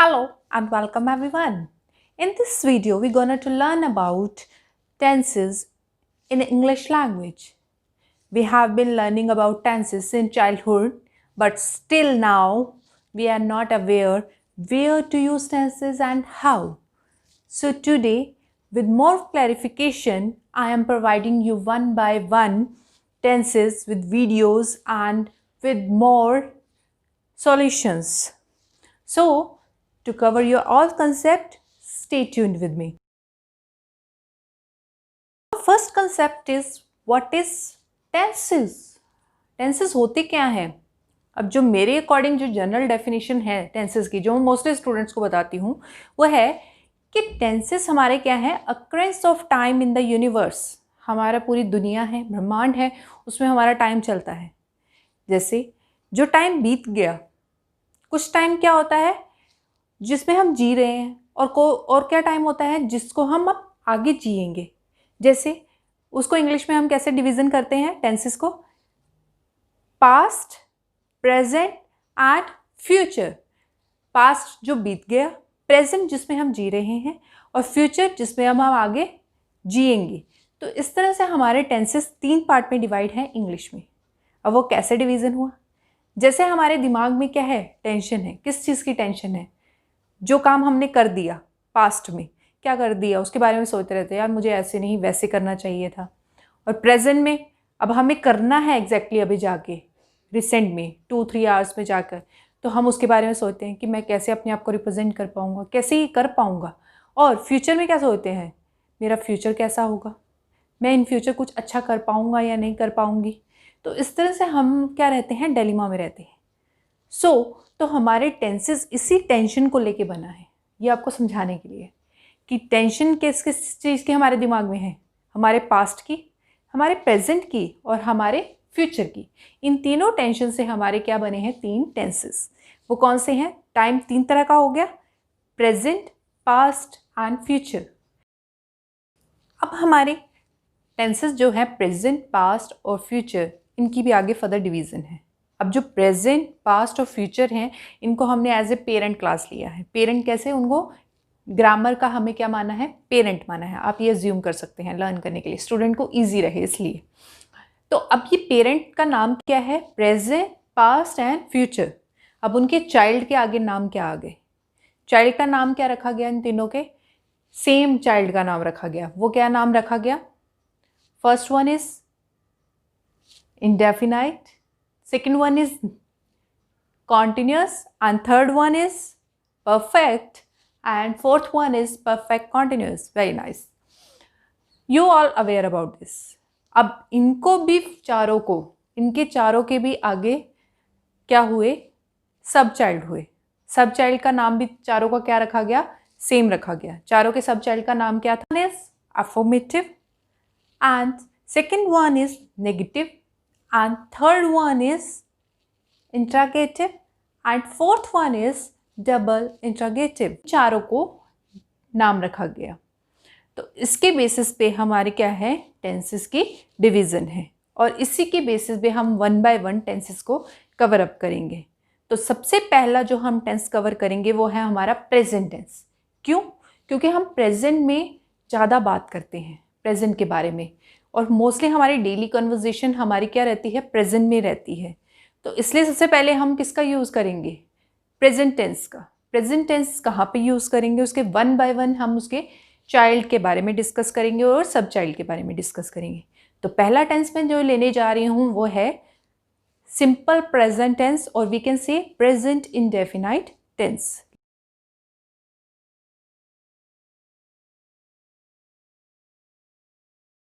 Hello and welcome everyone. In this video, we're gonna to learn about tenses in English language. We have been learning about tenses in childhood, but still now we are not aware where to use tenses and how. So today, with more clarification, I am providing you one by one tenses with videos and with more solutions. So, to cover your all concept, stay tuned with me. First concept is what is tenses? Tenses होते क्या हैं? अब जो मेरे according जो general definition है tenses की, जो मैं मोस्टली स्टूडेंट्स को बताती हूँ, वो है कि टेंसेस हमारे क्या है? Occurrence of time in the universe. हमारा पूरी दुनिया है, ब्रह्मांड है, उसमें हमारा टाइम चलता है. जैसे जो टाइम बीत गया, कुछ टाइम क्या होता है जिसमें हम जी रहे हैं, और क्या टाइम होता है जिसको हम अब आगे जिएंगे. जैसे उसको इंग्लिश में हम कैसे डिवीज़न करते हैं टेंसेस को? Past, present and future. Past जो बीत गया, प्रेजेंट जिसमें हम जी रहे हैं, और फ्यूचर जिसमें हम आगे जिएंगे. तो इस तरह से हमारे टेंसेस 3 पार्ट में डिवाइड हैं इंग्लिश में. अब वो कैसे डिवीज़न हुआ? जैसे हमारे दिमाग में क्या है? टेंशन है. किस चीज़ की टेंशन है? जो काम हमने कर दिया पास्ट में, क्या कर दिया उसके बारे में सोचते रहते हैं, यार मुझे ऐसे नहीं वैसे करना चाहिए था. और प्रेजेंट में अब हमें करना है एग्जैक्टली अभी जाके, रिसेंट में 2-3 आवर्स में जाकर, तो हम उसके बारे में सोचते हैं कि मैं कैसे अपने आप को रिप्रेजेंट कर पाऊँगा, कैसे ही कर पाऊँगा. और फ्यूचर में क्या सोचते हैं? मेरा फ्यूचर कैसा होगा, मैं इन फ्यूचर कुछ अच्छा कर पाऊँगा या नहीं कर पाऊँगी. तो इस तरह से हम क्या रहते हैं? डिलेमा में रहते हैं. तो हमारे टेंसेस इसी टेंशन को लेके बना है. ये आपको समझाने के लिए कि टेंशन किस किस चीज़ की हमारे दिमाग में है? हमारे पास्ट की, हमारे प्रेजेंट की और हमारे फ्यूचर की. इन तीनों टेंशन से हमारे क्या बने हैं? 3 टेंसेस. वो कौन से हैं? टाइम 3 तरह का हो गया, प्रेजेंट, पास्ट एंड फ्यूचर. अब हमारे टेंसेस जो है प्रेजेंट, पास्ट और फ्यूचर, इनकी भी आगे फर्दर डिवीज़न है. अब जो प्रेजेंट, पास्ट और फ्यूचर हैं, इनको हमने एज ए पेरेंट क्लास लिया है. पेरेंट कैसे? उनको ग्रामर का हमें क्या माना है? पेरेंट माना है. आप ये अज्यूम कर सकते हैं लर्न करने के लिए, स्टूडेंट को ईजी रहे इसलिए. तो अब ये पेरेंट का नाम क्या है? Present, past and future. अब उनके चाइल्ड के आगे नाम क्या आ गए? चाइल्ड का नाम क्या रखा गया? इन तीनों के सेम चाइल्ड का नाम रखा गया. वो क्या नाम रखा गया? First one is indefinite, second one is continuous, and third one is perfect, and fourth one is perfect continuous. Very nice. You all aware about this. अब इनको भी चारों को, इनके चारों के भी आगे क्या हुए? सब चाइल्ड हुए. सब चाइल्ड का नाम भी चारों का क्या रखा गया? सेम रखा गया. चारों के सब चाइल्ड का नाम क्या था? Is affirmative, and second one is negative, and third one is interrogative, and fourth one is double interrogative. चारों को नाम रखा गया. तो इसके बेसिस पे हमारे क्या है? टेंसेस की डिवीज़न है, और इसी के बेसिस पे हम 1 by 1 टेंसेस को कवर अप करेंगे. तो सबसे पहला जो हम टेंस कवर करेंगे वो है हमारा प्रेजेंट टेंस. क्यों? क्योंकि हम प्रेजेंट में ज़्यादा बात करते हैं प्रेजेंट के बारे में, और मोस्टली हमारी डेली कन्वर्जेशन हमारी क्या रहती है? प्रेजेंट में रहती है. तो इसलिए सबसे पहले हम किसका यूज़ करेंगे? प्रेजेंट टेंस का. प्रेजेंट टेंस कहाँ पे यूज़ करेंगे? उसके 1 by 1 हम उसके चाइल्ड के बारे में डिस्कस करेंगे और सब चाइल्ड के बारे में डिस्कस करेंगे. तो पहला टेंस मैं जो लेने जा रही हूँ वो है सिंपल प्रेजेंट टेंस, और we can say present indefinite tense.